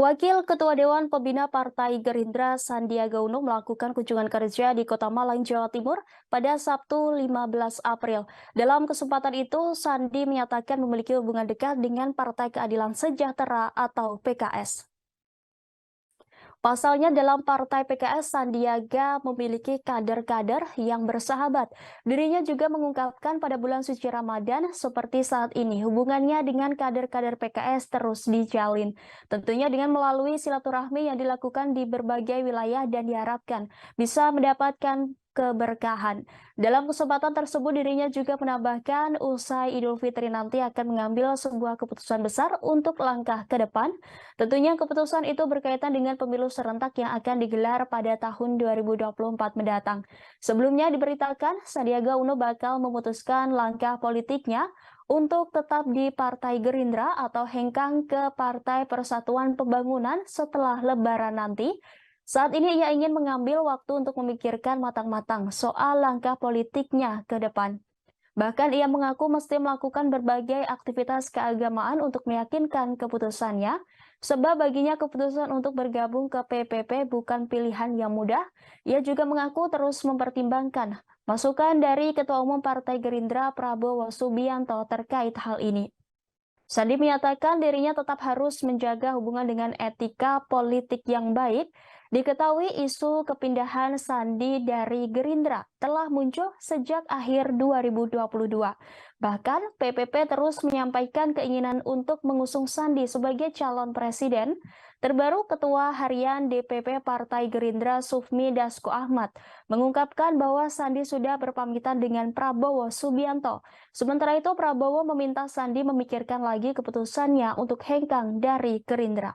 Wakil Ketua Dewan Pembina Partai Gerindra Sandiaga Uno melakukan kunjungan kerja di Kota Malang, Jawa Timur pada Sabtu 15 April. Dalam kesempatan itu, Sandi menyatakan memiliki hubungan dekat dengan Partai Keadilan Sejahtera atau PKS. Pasalnya dalam Partai PKS, Sandiaga memiliki kader-kader yang bersahabat. Dirinya juga mengungkapkan pada bulan suci Ramadan seperti saat ini, hubungannya dengan kader-kader PKS terus dijalin. Tentunya dengan melalui silaturahmi yang dilakukan di berbagai wilayah dan diharapkan bisa mendapatkan keberkahan. Dalam kesempatan tersebut dirinya juga menambahkan usai Idul Fitri nanti akan mengambil sebuah keputusan besar untuk langkah ke depan. Tentunya keputusan itu berkaitan dengan pemilu serentak yang akan digelar pada tahun 2024 mendatang. Sebelumnya diberitakan Sandiaga Uno bakal memutuskan langkah politiknya untuk tetap di Partai Gerindra atau hengkang ke Partai Persatuan Pembangunan setelah Lebaran nanti. Saat ini ia ingin mengambil waktu untuk memikirkan matang-matang soal langkah politiknya ke depan. Bahkan ia mengaku mesti melakukan berbagai aktivitas keagamaan untuk meyakinkan keputusannya, sebab baginya keputusan untuk bergabung ke PPP bukan pilihan yang mudah. Ia juga mengaku terus mempertimbangkan masukan dari Ketua Umum Partai Gerindra Prabowo Subianto terkait hal ini. Sandi menyatakan dirinya tetap harus menjaga hubungan dengan etika politik yang baik. Diketahui isu kepindahan Sandi dari Gerindra telah muncul sejak akhir 2022. Bahkan PPP terus menyampaikan keinginan untuk mengusung Sandi sebagai calon presiden. Terbaru Ketua Harian DPP Partai Gerindra Sufmi Dasko Ahmad mengungkapkan bahwa Sandi sudah berpamitan dengan Prabowo Subianto. Sementara itu Prabowo meminta Sandi memikirkan lagi keputusannya untuk hengkang dari Gerindra.